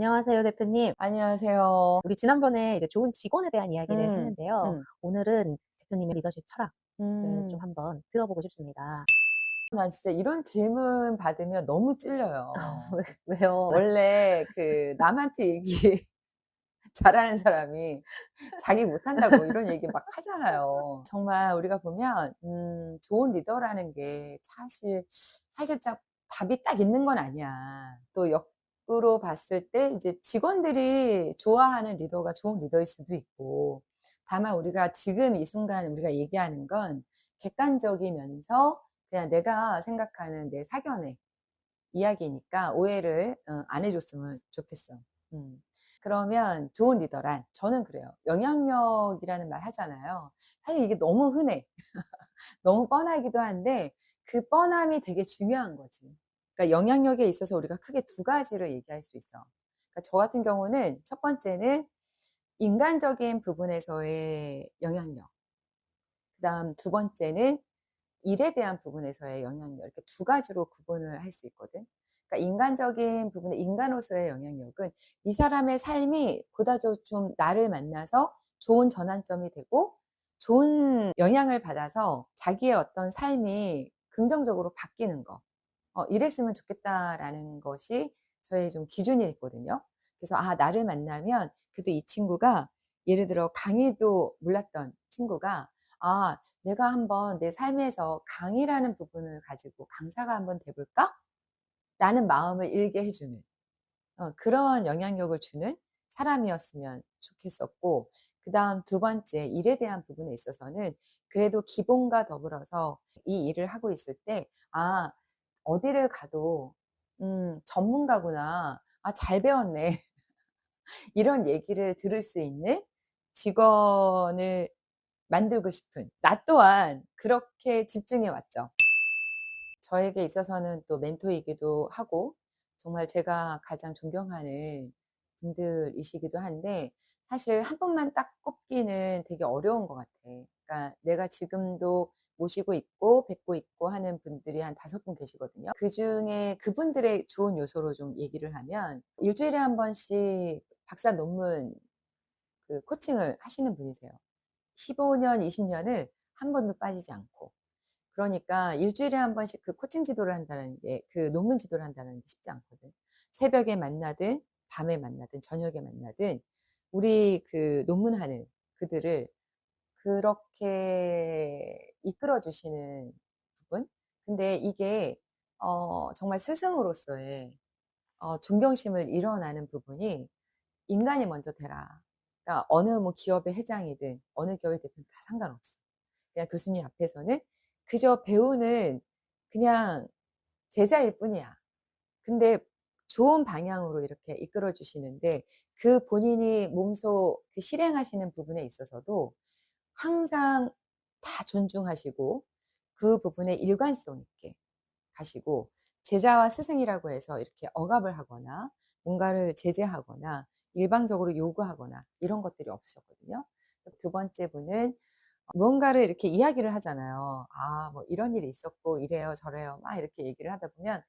안녕하세요, 대표님. 안녕하세요. 우리 지난번에 이제 좋은 직원에 대한 이야기를 음. 했는데요. 음. 오늘은 대표님의 리더십 철학을 좀 음. 한번 들어보고 싶습니다. 난 진짜 이런 질문 받으면 너무 찔려요. 왜요? 원래 남한테 얘기 잘하는 사람이 자기 못한다고 이런 얘기 막 하잖아요. 정말 우리가 보면 좋은 리더라는 게 사실 답이 딱 있는 건 아니야. 또 역으로 봤을 때 이제 직원들이 좋아하는 리더가 좋은 리더일 수도 있고, 다만 우리가 지금 이 순간 우리가 얘기하는 건 객관적이면서 그냥 내가 생각하는 내 사견의 이야기니까 오해를 안 해줬으면 좋겠어. 음. 그러면 좋은 리더란 저는 그래요. 영향력이라는 말 하잖아요. 사실 이게 너무 흔해. 너무 뻔하기도 한데 그 뻔함이 되게 중요한 거지. 그러니까 영향력에 있어서 우리가 크게 두 가지를 얘기할 수 있어. 그러니까 저 같은 경우는 첫 번째는 인간적인 부분에서의 영향력. 그다음 두 번째는 일에 대한 부분에서의 영향력, 이렇게 두 가지로 구분을 할 수 있거든. 그러니까 인간적인 부분의 인간으로서의 영향력은 이 사람의 삶이 보다 더 좀 나를 만나서 좋은 전환점이 되고 좋은 영향을 받아서 자기의 어떤 삶이 긍정적으로 바뀌는 거. 이랬으면 좋겠다라는 것이 저의 좀 기준이 있거든요. 그래서 나를 만나면 그래도 이 친구가, 예를 들어 강의도 몰랐던 친구가 내가 한번 내 삶에서 강의라는 부분을 가지고 강사가 한번 돼 볼까? 라는 마음을 일게 해 주는 그런 영향력을 주는 사람이었으면 좋겠었고, 그다음 두 번째 일에 대한 부분에 있어서는 그래도 기본과 더불어서 이 일을 하고 있을 때 어디를 가도 전문가구나. 잘 배웠네. 이런 얘기를 들을 수 있는 직원을 만들고 싶은, 나 또한 그렇게 집중해 왔죠. 저에게 있어서는 또 멘토이기도 하고 정말 제가 가장 존경하는 분들이시기도 한데, 사실 한 분만 딱 꼽기는 되게 어려운 것 같아. 그러니까 내가 지금도 모시고 있고 뵙고 있고 하는 분들이 한 5분 계시거든요. 그중에 그분들의 좋은 요소로 좀 얘기를 하면, 일주일에 한 번씩 박사 논문 코칭을 하시는 분이세요. 15년, 20년을 한 번도 빠지지 않고. 그러니까 일주일에 한 번씩 그 코칭 지도를 한다는 게, 그 논문 지도를 한다는 게 쉽지 않거든. 새벽에 만나든 밤에 만나든 저녁에 만나든 우리 논문하는 그들을 그렇게 이끌어 주시는 부분. 근데 이게 정말 스승으로서의 존경심을 일어나는 부분이, 인간이 먼저 되라. 그러니까 어느 뭐 기업의 회장이든 어느 기업의 대표는 다 상관없어. 그냥 교수님 앞에서는 그저 배우는 그냥 제자일 뿐이야. 근데 좋은 방향으로 이렇게 이끌어 주시는데, 그 본인이 몸소 실행하시는 부분에 있어서도 항상 다 존중하시고 그 부분에 일관성 있게 가시고, 제자와 스승이라고 해서 이렇게 억압을 하거나 뭔가를 제재하거나 일방적으로 요구하거나 이런 것들이 없으셨거든요. 두 번째 분은 무언가를 이렇게 이야기를 하잖아요. 뭐 이런 일이 있었고 이래요 저래요 막 이렇게 얘기를 하다 보면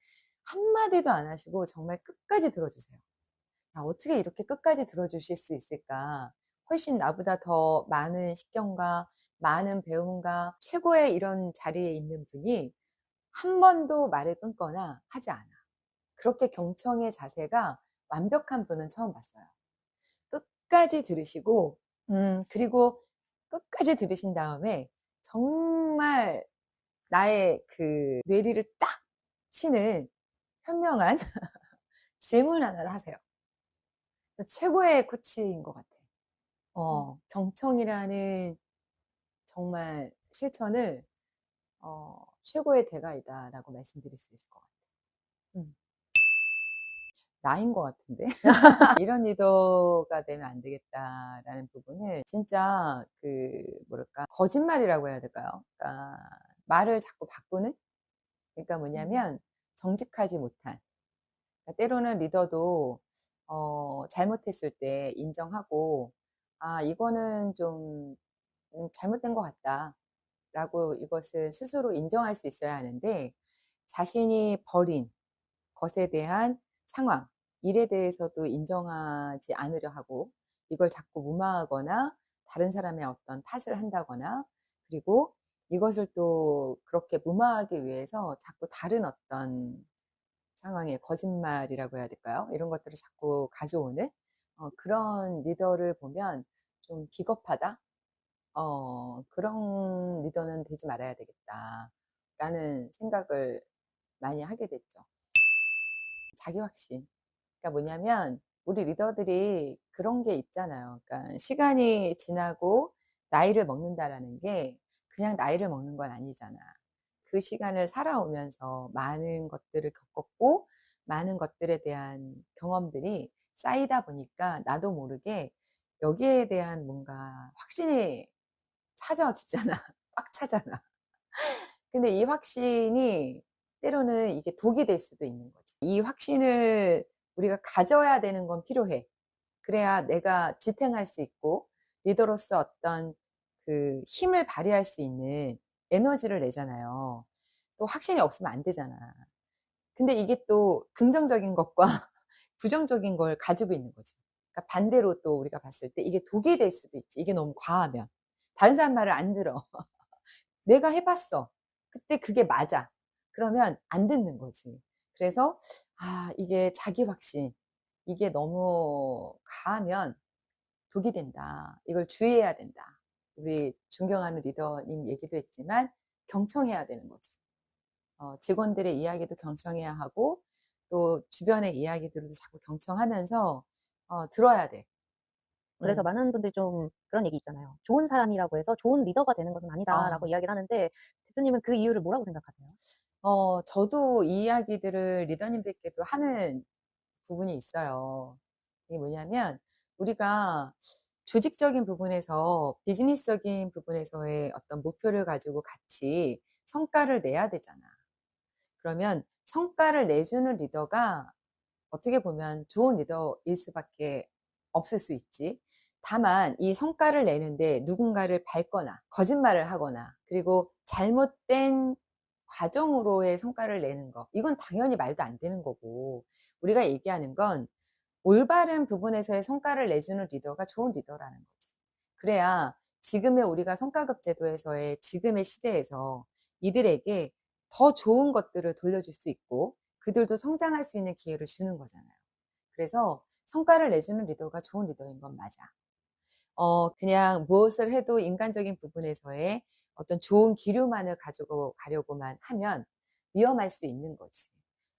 한마디도 안 하시고 정말 끝까지 들어주세요. 어떻게 이렇게 끝까지 들어주실 수 있을까? 훨씬 나보다 더 많은 식견과 많은 배움과 최고의 이런 자리에 있는 분이 한 번도 말을 끊거나 하지 않아. 그렇게 경청의 자세가 완벽한 분은 처음 봤어요. 끝까지 들으시고 그리고 끝까지 들으신 다음에 정말 나의 뇌리를 딱 치는 현명한 질문 하나를 하세요. 최고의 코치인 것 같아. 경청이라는 정말 실천을 최고의 대가이다라고 말씀드릴 수 있을 것 같아요. 음. 나인 것 같은데. 이런 리더가 되면 안 되겠다라는 부분을 진짜 뭐랄까 거짓말이라고 해야 될까요? 그러니까 말을 자꾸 바꾸는? 그러니까 뭐냐면 정직하지 못한. 그러니까 때로는 리더도 잘못했을 때 인정하고 이거는 좀 잘못된 것 같다라고 이것을 스스로 인정할 수 있어야 하는데, 자신이 벌인 것에 대한 상황, 일에 대해서도 인정하지 않으려 하고 이걸 자꾸 무마하거나 다른 사람의 어떤 탓을 한다거나 그리고 이것을 또 그렇게 무마하기 위해서 자꾸 다른 어떤 상황에 거짓말이라고 해야 될까요? 이런 것들을 자꾸 가져오는 그런 리더를 보면 좀 비겁하다? 그런 리더는 되지 말아야 되겠다라는 생각을 많이 하게 됐죠. 자기 확신. 그러니까 뭐냐면 우리 리더들이 그런 게 있잖아요. 그러니까 시간이 지나고 나이를 먹는다라는 게 그냥 나이를 먹는 건 아니잖아. 그 시간을 살아오면서 많은 것들을 겪었고 많은 것들에 대한 경험들이 쌓이다 보니까 나도 모르게 여기에 대한 뭔가 확신이 찾아지잖아. 꽉 차잖아. 근데 이 확신이 때로는 이게 독이 될 수도 있는 거지. 이 확신을 우리가 가져야 되는 건 필요해. 그래야 내가 지탱할 수 있고 리더로서 어떤 그 힘을 발휘할 수 있는 에너지를 내잖아요. 또 확신이 없으면 안 되잖아. 근데 이게 또 긍정적인 것과 부정적인 걸 가지고 있는 거지. 그러니까 반대로 또 우리가 봤을 때 이게 독이 될 수도 있지. 이게 너무 과하면. 다른 사람 말을 안 들어. 내가 해 봤어. 그때 그게 맞아. 그러면 안 듣는 거지. 그래서 이게 자기 확신. 이게 너무 가하면 독이 된다. 이걸 주의해야 된다. 우리 존경하는 리더님 얘기도 했지만 경청해야 되는 거지. 직원들의 이야기도 경청해야 하고 또 주변의 이야기들도 자꾸 경청하면서 들어야 돼. 그래서 음. 많은 분들이 좀 그런 얘기 있잖아요. 좋은 사람이라고 해서 좋은 리더가 되는 것은 아니다라고 아. 이야기를 하는데 대표님은 그 이유를 뭐라고 생각하세요? 저도 이 이야기들을 리더님들께도 하는 부분이 있어요. 이게 뭐냐면 우리가 조직적인 부분에서 비즈니스적인 부분에서의 어떤 목표를 가지고 같이 성과를 내야 되잖아. 그러면 성과를 내주는 리더가 어떻게 보면 좋은 리더일 수밖에 없을 수 있지. 다만 이 성과를 내는데 누군가를 밟거나 거짓말을 하거나 그리고 잘못된 과정으로의 성과를 내는 거 이건 당연히 말도 안 되는 거고 우리가 얘기하는 건 올바른 부분에서의 성과를 내주는 리더가 좋은 리더라는 거지. 그래야 지금의 우리가 성과급 제도에서의 지금의 시대에서 이들에게 더 좋은 것들을 돌려줄 수 있고 그들도 성장할 수 있는 기회를 주는 거잖아요. 그래서 성과를 내주는 리더가 좋은 리더인 건 맞아. 그냥 무엇을 해도 인간적인 부분에서의 어떤 좋은 기류만을 가지고 가려고만 하면 위험할 수 있는 거지.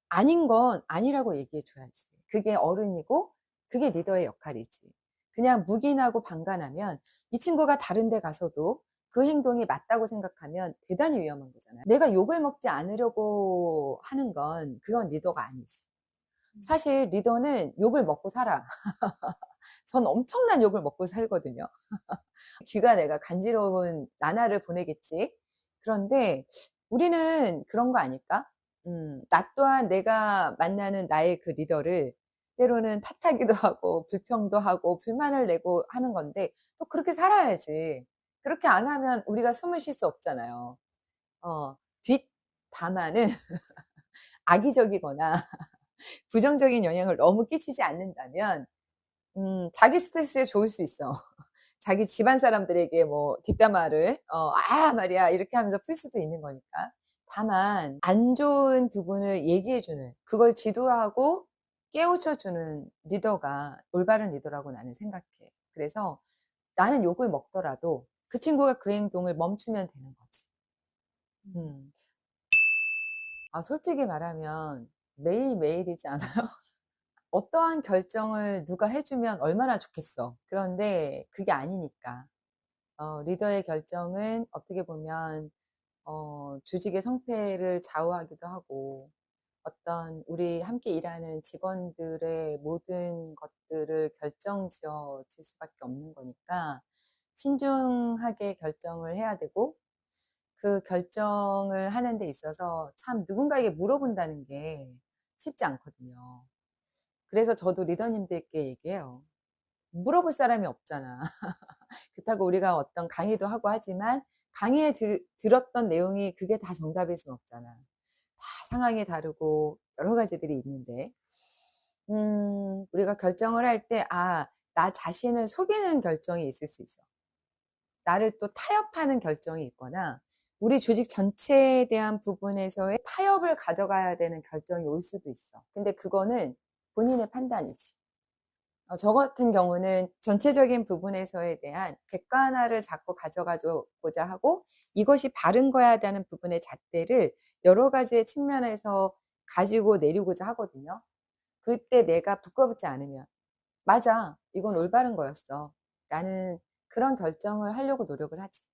아닌 건 아니라고 얘기해 줘야지. 그게 어른이고 그게 리더의 역할이지. 그냥 묵인하고 방관하면 이 친구가 다른 데 가서도 그 행동이 맞다고 생각하면 대단히 위험한 거잖아요. 내가 욕을 먹지 않으려고 하는 건 그건 리더가 아니지. 사실 리더는 욕을 먹고 살아. 전 엄청난 욕을 먹고 살거든요. 귀가 내가 간지러운 나날을 보내겠지. 그런데 우리는 그런 거 아닐까? 나 또한 내가 만나는 나의 그 리더를 때로는 탓하기도 하고 불평도 하고 불만을 내고 하는 건데 또 그렇게 살아야지. 그렇게 안 하면 우리가 숨을 쉴 수 없잖아요. 뒷담화는 악의적이거나 부정적인 영향을 너무 끼치지 않는다면 자기 스트레스에 좋을 수 있어. 자기 집안 사람들에게 뭐 뒷담화를 말이야." 이렇게 하면서 풀 수도 있는 거니까. 다만 안 좋은 부분을 얘기해 주는 그걸 지도하고 깨우쳐 주는 리더가 올바른 리더라고 나는 생각해. 그래서 나는 욕을 먹더라도 그 친구가 그 행동을 멈추면 되는 거지. 음. 솔직히 말하면 매일매일이지 않아요? 어떠한 결정을 누가 해 주면 얼마나 좋겠어. 그런데 그게 아니니까. 리더의 결정은 어떻게 보면 조직의 성패를 좌우하기도 하고 어떤 우리 함께 일하는 직원들의 모든 것들을 결정지어 질 수밖에 없는 거니까 신중하게 결정을 해야 되고 그 결정을 하는 데 있어서 참 누군가에게 물어본다는 게 쉽지 않거든요. 그래서 저도 리더님들께 얘기해요. 물어볼 사람이 없잖아. 그렇다고 우리가 어떤 강의도 하고 하지만 강의에 들었던 내용이 그게 다 정답일 순 없잖아. 다 상황이 다르고 여러 가지들이 있는데 우리가 결정을 할 때, 나 자신을 속이는 결정이 있을 수 있어. 나를 또 타협하는 결정이 있거나, 우리 조직 전체에 대한 부분에서의 타협을 가져가야 되는 결정이 올 수도 있어. 근데 그거는 본인의 판단이지. 저 같은 경우는 전체적인 부분에서에 대한 객관화를 자꾸 가져가고자 하고, 이것이 바른 거야 라는 부분의 잣대를 여러 가지의 측면에서 가지고 내리고자 하거든요. 그때 내가 부끄럽지 않으면, 맞아, 이건 올바른 거였어 라는 그런 결정을 하려고 노력을 하지.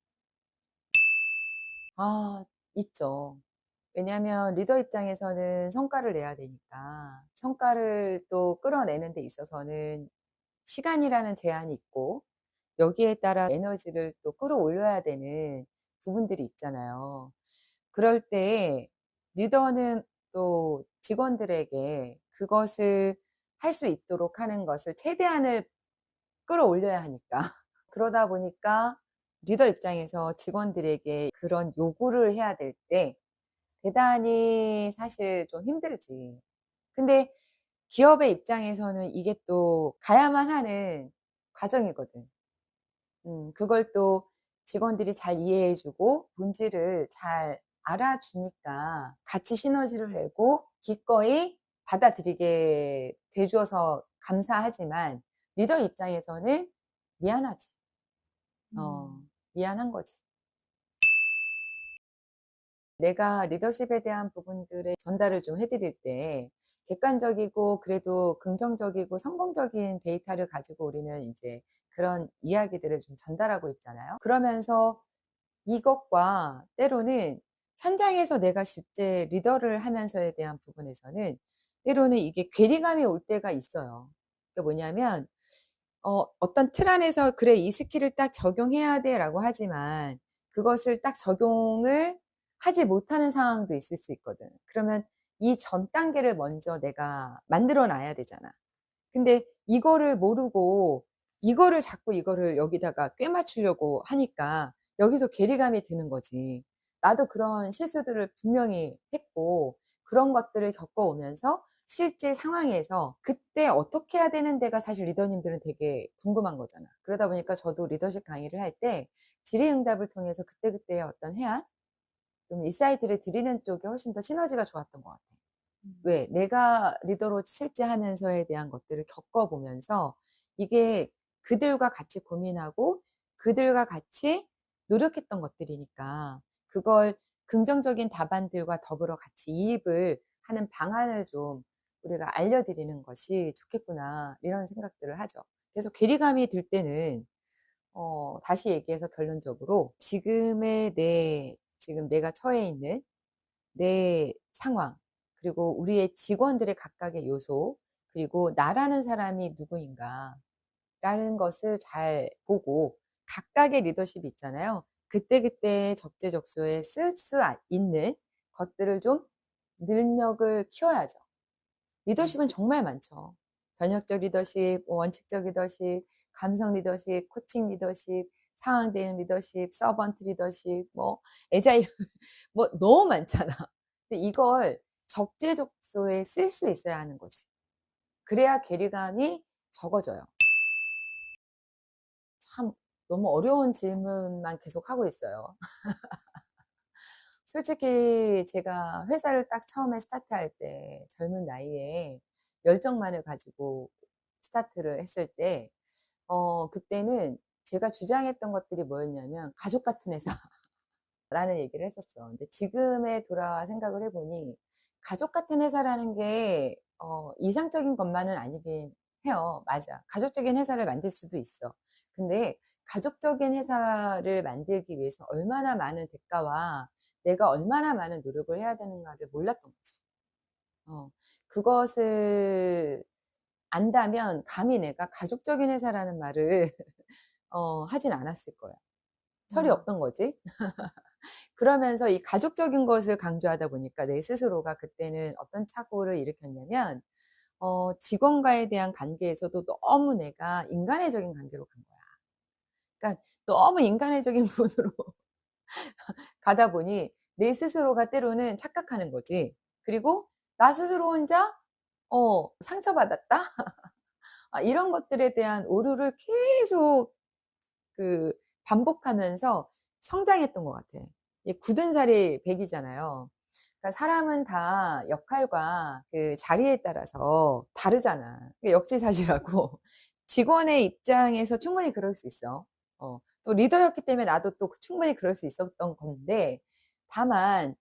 있죠. 왜냐하면 리더 입장에서는 성과를 내야 되니까, 성과를 또 끌어내는 데 있어서는 시간이라는 제한이 있고, 여기에 따라 에너지를 또 끌어올려야 되는 부분들이 있잖아요. 그럴 때 리더는 또 직원들에게 그것을 할 수 있도록 하는 것을 최대한을 끌어올려야 하니까. 그러다 보니까 리더 입장에서 직원들에게 그런 요구를 해야 될 때 대단히 사실 좀 힘들지. 근데 기업의 입장에서는 이게 또 가야만 하는 과정이거든. 그걸 또 직원들이 잘 이해해 주고 본질을 잘 알아주니까 같이 시너지를 내고 기꺼이 받아들이게 돼 줘서 감사하지만, 리더 입장에서는 미안하지. 미안한 거지. 내가 리더십에 대한 부분들의 전달을 좀 해드릴 때 객관적이고 그래도 긍정적이고 성공적인 데이터를 가지고 우리는 이제 그런 이야기들을 좀 전달하고 있잖아요. 그러면서 이것과 때로는 현장에서 내가 실제 리더를 하면서에 대한 부분에서는 때로는 이게 괴리감이 올 때가 있어요. 그게 뭐냐면, 어떤 틀 안에서 '그래, 이 스킬을 딱 적용해야 돼.'라고 하지만 그것을 딱 적용을 하지 못하는 상황도 있을 수 있거든. 그러면 이 전 단계를 먼저 내가 만들어 놔야 되잖아. 근데 이거를 모르고 이거를 자꾸 이거를 여기다가 꿰 맞추려고 하니까 여기서 괴리감이 드는 거지. 나도 그런 실수들을 분명히 했고, 그런 것들을 겪어오면서 실제 상황에서 그때 어떻게 해야 되는 데가 사실 리더님들은 되게 궁금한 거잖아. 그러다 보니까 저도 리더십 강의를 할 때 질의응답을 통해서 그때그때의 어떤 해안, 좀 인사이트를 드리는 쪽이 훨씬 더 시너지가 좋았던 것 같아. 왜? 내가 리더로 실제 하면서에 대한 것들을 겪어보면서 이게 그들과 같이 고민하고 그들과 같이 노력했던 것들이니까 그걸 긍정적인 답안들과 더불어 같이 이입을 하는 방안을 좀 우리가 알려드리는 것이 좋겠구나, 이런 생각들을 하죠. 그래서 괴리감이 들 때는 다시 얘기해서 결론적으로 지금 내가 처해 있는 내 상황, 그리고 우리의 직원들의 각각의 요소, 그리고 나라는 사람이 누구인가 라는 것을 잘 보고, 각각의 리더십이 있잖아요. 그때그때 적재적소에 쓸 수 있는 것들을 좀 능력을 키워야죠. 리더십은 정말 많죠. 변혁적 리더십, 원칙적 리더십, 감성 리더십, 코칭 리더십, 상황 대응 리더십, 서번트 리더십, 애자일 너무 많잖아. 근데 이걸 적재적소에 쓸 수 있어야 하는 거지. 그래야 괴리감이 적어져요. 참 너무 어려운 질문만 계속 하고 있어요. 솔직히 제가 회사를 딱 처음에 스타트할 때 젊은 나이에 열정만을 가지고 스타트를 했을 때 그때는 제가 주장했던 것들이 뭐였냐면 가족 같은 회사라는 얘기를 했었어. 근데 지금에 돌아와 생각을 해보니 가족 같은 회사라는 게 이상적인 것만은 아니긴 해요. 맞아. 가족적인 회사를 만들 수도 있어. 근데 가족적인 회사를 만들기 위해서 얼마나 많은 대가와 내가 얼마나 많은 노력을 해야 되는가를 몰랐던 거지. 그것을 안다면 감히 내가 가족적인 회사라는 말을 하진 않았을 거야. 철이 없던 거지. 그러면서 이 가족적인 것을 강조하다 보니까 내 스스로가 그때는 어떤 착오를 일으켰냐면, 직원과에 대한 관계에서도 너무 내가 인간애적인 관계로 간 거야. 그러니까 너무 인간애적인 부분으로 가다 보니 내 스스로가 때로는 착각하는 거지. 그리고 나 스스로 혼자 상처받았다? 이런 것들에 대한 오류를 계속 그 반복하면서 성장했던 것 같아. 이 굳은 살이 백이잖아요. 그러니까 사람은 다 역할과 그 자리에 따라서 다르잖아. 그게 역지사지라고. 직원의 입장에서 충분히 그럴 수 있어. 또 리더였기 때문에 나도 또 충분히 그럴 수 있었던 건데, 다만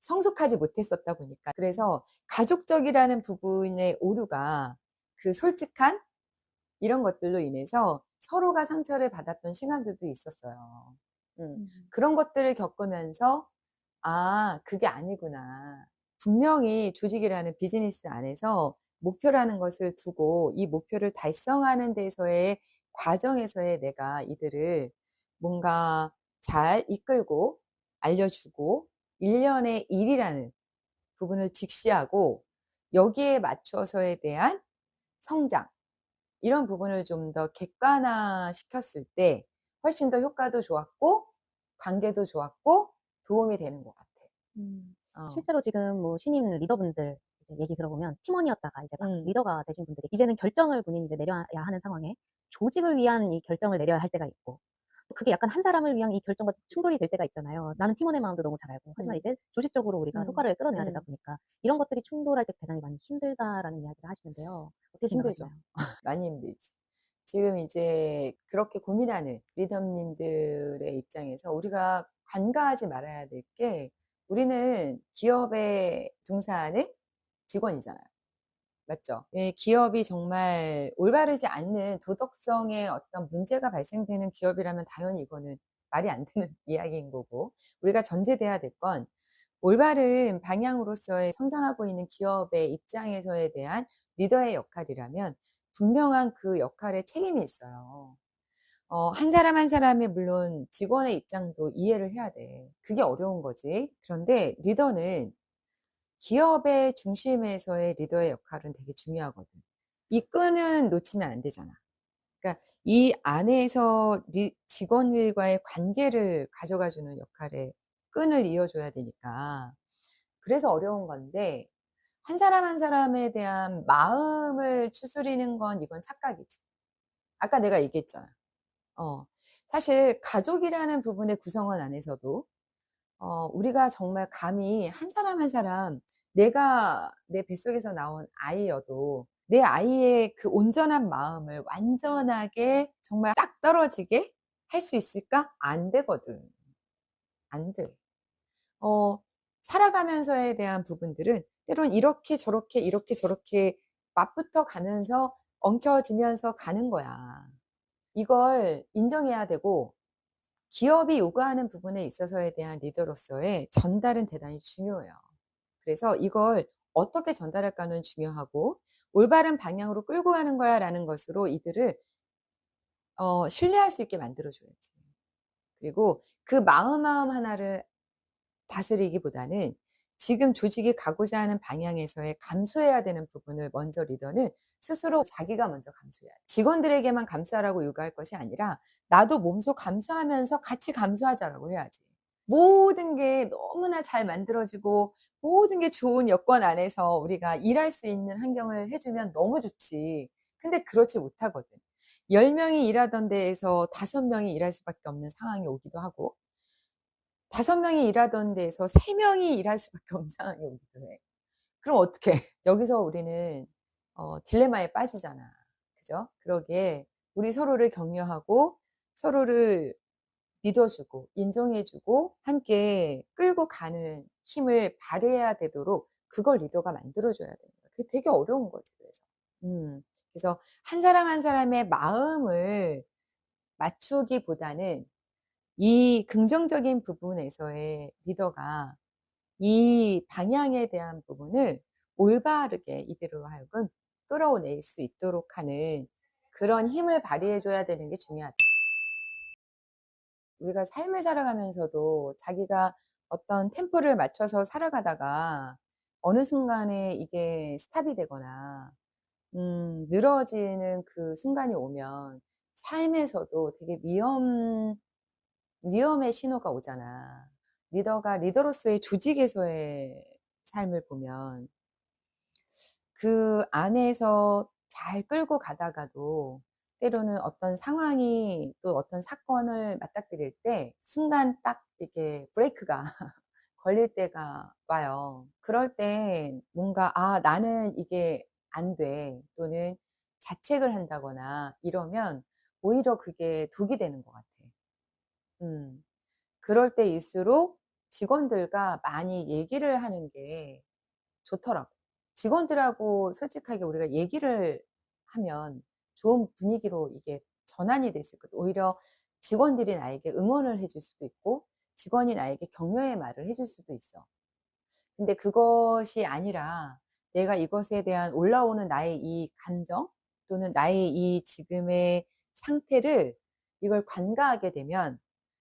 성숙하지 못했었다 보니까. 그래서 가족적이라는 부분의 오류가 그 솔직한 이런 것들로 인해서 서로가 상처를 받았던 시간들도 있었어요. 그런 것들을 겪으면서 '아 그게 아니구나. 분명히 조직이라는 비즈니스 안에서 목표라는 것을 두고 이 목표를 달성하는 데서의 과정에서의 내가 이들을 뭔가 잘 이끌고 알려주고 일련의 일이라는 부분을 직시하고 여기에 맞춰서에 대한 성장 이런 부분을 좀 더 객관화시켰을 때 훨씬 더 효과도 좋았고 관계도 좋았고 도움이 되는 것 같아. 음. 어. 실제로 지금 뭐 신임 리더분들 이제 얘기 들어보면 팀원이었다가 이제 막 음. 리더가 되신 분들이 이제는 결정을 본인이 이제 내려야 하는 상황에 조직을 위한 이 결정을 내려야 할 때가 있고 또 그게 약간 한 사람을 위한 이 결정과 충돌이 될 때가 있잖아요. 나는 팀원의 마음도 너무 잘 알고 하지만 음. 이제 조직적으로 우리가 음. 효과를 끌어내야 되다 음. 보니까 이런 것들이 충돌할 때 대단히 많이 힘들다라는 이야기를 하시는데요. 어떻게 힘들죠. 생각하시나요? 많이 힘들지. 지금 이제 그렇게 고민하는 리더님들의 입장에서 우리가 간과하지 말아야 될 게 우리는 기업에 종사하는 직원이잖아요. 맞죠? 예, 기업이 정말 올바르지 않는 도덕성에 어떤 문제가 발생되는 기업이라면 당연히 이거는 말이 안 되는 이야기인 거고 우리가 전제돼야 될 건 올바른 방향으로서의 성장하고 있는 기업의 입장에서에 대한 리더의 역할이라면 분명한 그 역할에 책임이 있어요. 한 사람 한 사람의 물론 직원의 입장도 이해를 해야 돼. 그게 어려운 거지. 그런데 리더는 기업의 중심에서의 리더의 역할은 되게 중요하거든. 이 끈은 놓치면 안 되잖아. 그러니까 이 안에서 직원들과의 관계를 가져가 주는 역할에 끈을 이어줘야 되니까. 그래서 어려운 건데 한 사람 한 사람에 대한 마음을 추스리는 건 이건 착각이지. 아까 내가 얘기했잖아. 어, 사실 가족이라는 부분의 구성원 안에서도 우리가 정말 감히 한 사람 한 사람 내가 내 뱃속에서 나온 아이여도 내 아이의 그 온전한 마음을 완전하게 정말 딱 떨어지게 할 수 있을까? 안 되거든. 안 돼. 어, 살아가면서에 대한 부분들은 때론 이렇게 저렇게 맞붙어 가면서 엉켜지면서 가는 거야. 이걸 인정해야 되고 기업이 요구하는 부분에 있어서에 대한 리더로서의 전달은 대단히 중요해요. 그래서 이걸 어떻게 전달할까는 중요하고 올바른 방향으로 끌고 가는 거야라는 것으로 이들을 신뢰할 수 있게 만들어 줘야지. 그리고 그 마음 하나를 다스리기보다는 지금 조직이 가고자 하는 방향에서의 감수해야 되는 부분을 먼저 리더는 스스로 자기가 먼저 감수해야 돼. 직원들에게만 감수하라고 요구할 것이 아니라 나도 몸소 감수하면서 같이 감수하자라고 해야지. 모든 게 너무나 잘 만들어지고 모든 게 좋은 여건 안에서 우리가 일할 수 있는 환경을 해주면 너무 좋지. 근데 그렇지 못하거든. 10명이 일하던 데에서 5명이 일할 수밖에 없는 상황이 오기도 하고 5명이 일하던 데에서 3명이 일할 수밖에 없는 상황이 오기도 해. 그럼 어떡해. 여기서 우리는 딜레마에 빠지잖아. 그죠? 그러기에 우리 서로를 격려하고 서로를 믿어주고 인정해주고 함께 끌고 가는 힘을 발휘해야 되도록 그걸 리더가 만들어줘야 되는 거야. 그게 되게 어려운 거지. 그래서 한 사람 한 사람의 마음을 맞추기보다는 이 긍정적인 부분에서의 리더가 이 방향에 대한 부분을 올바르게 이들로 하여금 끌어낼 수 있도록 하는 그런 힘을 발휘해 줘야 되는 게 중요하다. 우리가 삶을 살아가면서도 자기가 어떤 템포를 맞춰서 살아가다가 어느 순간에 이게 스탑이 되거나 늘어지는 그 순간이 오면 삶에서도 되게 위험의 신호가 오잖아. 리더가 리더로서의 조직에서의 삶을 보면 그 안에서 잘 끌고 가다가도 때로는 어떤 상황이 또 어떤 사건을 맞닥뜨릴 때 순간 딱 이렇게 브레이크가 걸릴 때가 와요. 그럴 때 뭔가 '아 나는 이게 안 돼.' 또는 자책을 한다거나 이러면 오히려 그게 독이 되는 것 같아. 음. 그럴 때일수록 직원들과 많이 얘기를 하는 게 좋더라고. 직원들하고 솔직하게 우리가 얘기를 하면 좋은 분위기로 이게 전환이 될 수 있거든. 오히려 직원들이 나에게 응원을 해줄 수도 있고 직원이 나에게 격려의 말을 해줄 수도 있어. 근데 그것이 아니라 내가 이것에 대한 올라오는 나의 이 감정 또는 나의 이 지금의 상태를 이걸 관가하게 되면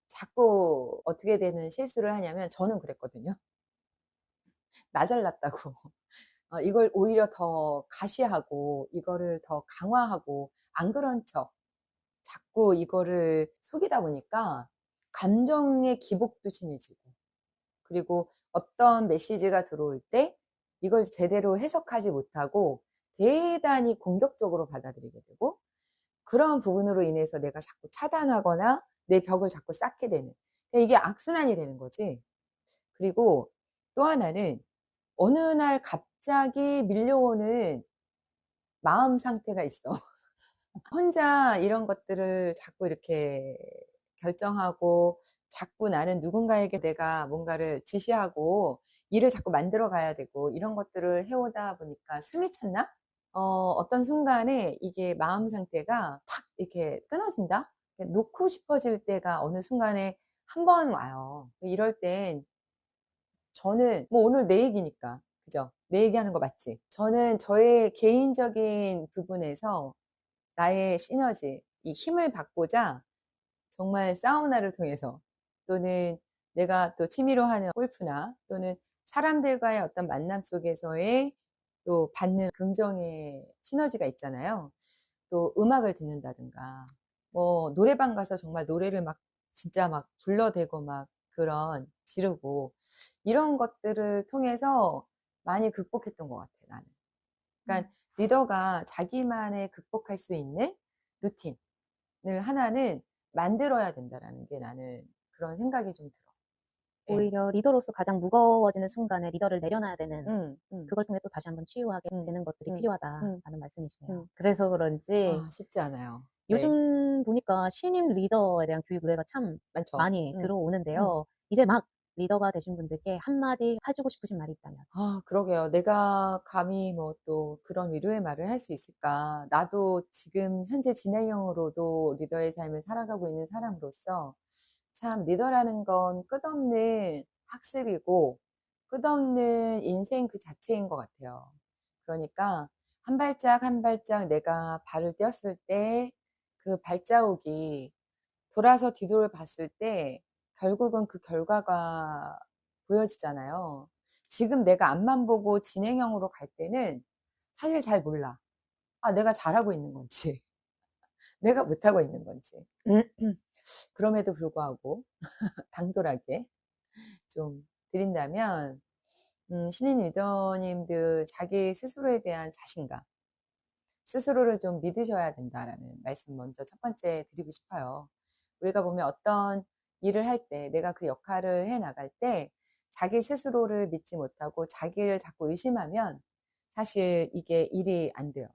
자꾸 어떻게 되는 실수를 하냐면 저는 그랬거든요. 나 잘났다고. 이걸 오히려 더 가시하고 이거를 더 강화하고 안 그런 척 자꾸 이거를 속이다 보니까 감정의 기복도 심해지고 그리고 어떤 메시지가 들어올 때 이걸 제대로 해석하지 못하고 대단히 공격적으로 받아들이게 되고 그런 부분으로 인해서 내가 자꾸 차단하거나 내 벽을 자꾸 쌓게 되는 그러니까 이게 악순환이 되는 거지. 그리고 또 하나는 어느 날 갑자기 밀려오는 마음 상태가 있어. 혼자 이런 것들을 자꾸 이렇게 결정하고 자꾸 나는 누군가에게 내가 뭔가를 지시하고 일을 자꾸 만들어 가야 되고 이런 것들을 해오다 보니까 숨이 찼나? 어떤 순간에 이게 마음 상태가 탁 이렇게 끊어진다? 놓고 싶어질 때가 어느 순간에 한 번 와요. 이럴 땐 저는 뭐 오늘 내 얘기니까. 그죠? 내 얘기하는 거 맞지? 저는 저의 개인적인 부분에서 나의 시너지, 이 힘을 받고자 정말 사우나를 통해서 또는 내가 또 취미로 하는 골프나 또는 사람들과의 어떤 만남 속에서의 또 받는 긍정의 시너지가 있잖아요. 또 음악을 듣는다든가, 뭐 노래방 가서 정말 노래를 막 진짜 막 불러대고 막 그런 지르고 이런 것들을 통해서 많이 극복했던 것 같아, 나는. 그러니까 리더가 자기만의 극복할 수 있는 루틴을 하나는 만들어야 된다라는 게 나는 그런 생각이 좀 들어. 예. 오히려 리더로서 가장 무거워지는 순간에 리더를 내려놔야 되는 음, 음, 그걸 통해 또 다시 한번 치유하게 음, 되는 것들이 음, 음, 필요하다라는 말씀이시네요. 음. 그래서 그런지 아, 쉽지 않아요. 네, 요즘 보니까 신임 리더에 대한 교육 의뢰가 참 많죠. 많이 음. 들어오는데요. 이제 막 리더가 되신 분들께 한마디 해주고 싶으신 말이 있다면? 아, 그러게요. 내가 감히 뭐 또 그런 위로의 말을 할 수 있을까? 나도 지금 현재 진행형으로도 리더의 삶을 살아가고 있는 사람으로서 참 리더라는 건 끝없는 학습이고 끝없는 인생 그 자체인 것 같아요. 그러니까 한 발짝 한 발짝 내가 발을 떼었을 때 그 발자국이 돌아서 뒤돌아 봤을 때 결국은 그 결과가 보여지잖아요. 지금 내가 앞만 보고 진행형으로 갈 때는 사실 잘 몰라. 아, 내가 잘하고 있는 건지, 내가 못하고 있는 건지. 그럼에도 불구하고 당돌하게 좀 드린다면, 신인 리더님들 자기 스스로에 대한 자신감, 스스로를 좀 믿으셔야 된다라는 말씀 먼저 첫 번째 드리고 싶어요. 우리가 보면 어떤 일을 할 때, 내가 그 역할을 해 나갈 때 자기 스스로를 믿지 못하고 자기를 자꾸 의심하면 사실 이게 일이 안 돼요.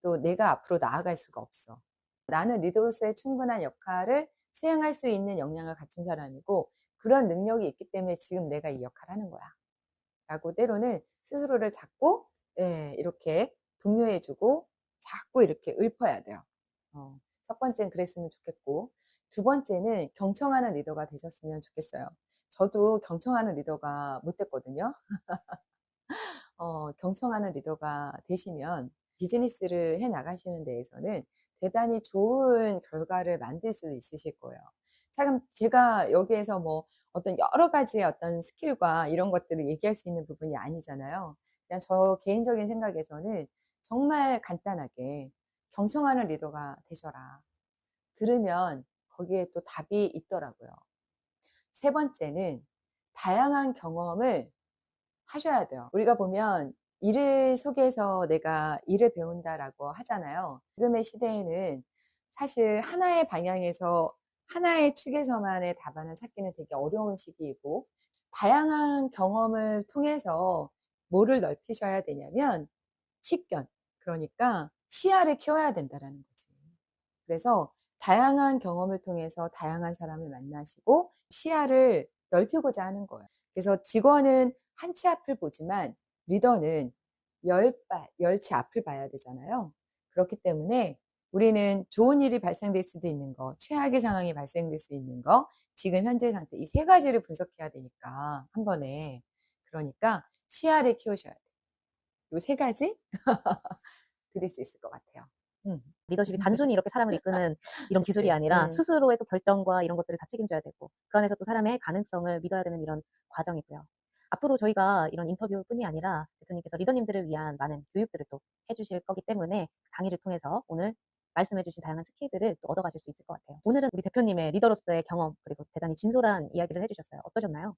또 내가 앞으로 나아갈 수가 없어. 나는 리더로서의 충분한 역할을 수행할 수 있는 역량을 갖춘 사람이고 그런 능력이 있기 때문에 지금 내가 이 역할을 하는 거야. 라고 때로는 스스로를 자꾸 예, 이렇게 독려해주고 자꾸 이렇게 읊어야 돼요. 첫 번째는 그랬으면 좋겠고 두 번째는 경청하는 리더가 되셨으면 좋겠어요. 저도 경청하는 리더가 못 됐거든요. 경청하는 리더가 되시면 비즈니스를 해 나가시는 데에서는 대단히 좋은 결과를 만들 수 있으실 거예요. 참 제가 여기에서 뭐 어떤 여러 가지의 어떤 스킬과 이런 것들을 얘기할 수 있는 부분이 아니잖아요. 그냥 저 개인적인 생각에서는 정말 간단하게 경청하는 리더가 되셔라. 들으면 거기에 또 답이 있더라고요. 세 번째는 다양한 경험을 하셔야 돼요. 우리가 보면 일을 속에서 내가 일을 배운다라고 하잖아요. 지금의 시대에는 사실 하나의 방향에서 하나의 축에서만의 답안을 찾기는 되게 어려운 시기이고 다양한 경험을 통해서 뭐를 넓히셔야 되냐면 식견, 그러니까 시야를 키워야 된다라는 거지. 그래서 다양한 경험을 통해서 다양한 사람을 만나시고 시야를 넓히고자 하는 거예요. 그래서 직원은 한 치 앞을 보지만 리더는 열치 앞을 봐야 되잖아요. 그렇기 때문에 우리는 좋은 일이 발생될 수도 있는 거, 최악의 상황이 발생될 수 있는 거, 지금 현재 상태 이 세 가지를 분석해야 되니까 한 번에. 그러니까 시야를 키우셔야 돼요. 이 세 가지 드릴 수 있을 것 같아요. 리더십이 단순히 이렇게 사람을 이끄는 이런 기술이 그치. 아니라 스스로의 또 결정과 이런 것들을 다 책임져야 되고 그 안에서 또 사람의 가능성을 믿어야 되는 이런 과정이고요. 앞으로 저희가 이런 인터뷰뿐이 아니라 대표님께서 리더님들을 위한 많은 교육들을 또 해주실 거기 때문에 강의를 통해서 오늘 말씀해주신 다양한 스킬들을 또 얻어가실 수 있을 것 같아요. 오늘은 우리 대표님의 리더로서의 경험 그리고 대단히 진솔한 이야기를 해주셨어요. 어떠셨나요?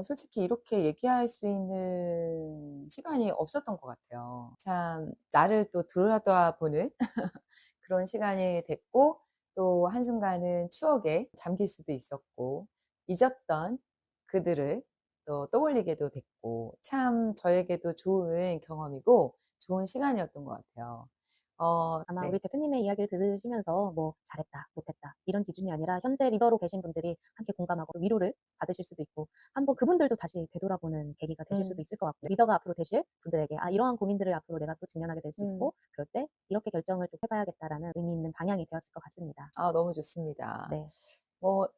솔직히 이렇게 얘기할 수 있는 시간이 없었던 것 같아요. 참, 나를 또 들여다보는 그런 시간이 됐고, 또 한순간은 추억에 잠길 수도 있었고, 잊었던 그들을 또 떠올리게도 됐고, 참 저에게도 좋은 경험이고, 좋은 시간이었던 것 같아요. 아마 우리 네. 대표님의 이야기를 들으시면서 뭐 잘했다, 못했다 이런 기준이 아니라 현재 리더로 계신 분들이 함께 공감하고 위로를 받으실 수도 있고 한번 그분들도 다시 되돌아보는 계기가 되실 수도 음, 있을 것 같고 리더가 앞으로 되실 분들에게 이러한 고민들을 앞으로 내가 또 직면하게 될 수 음. 있고 그럴 때 이렇게 결정을 좀 해봐야겠다라는 의미 있는 방향이 되었을 것 같습니다. 너무 좋습니다. 네,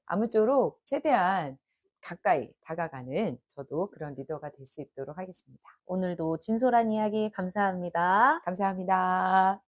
아무쪼록 최대한 가까이 다가가는 저도 그런 리더가 될 수 있도록 하겠습니다. 오늘도 진솔한 이야기 감사합니다. 감사합니다.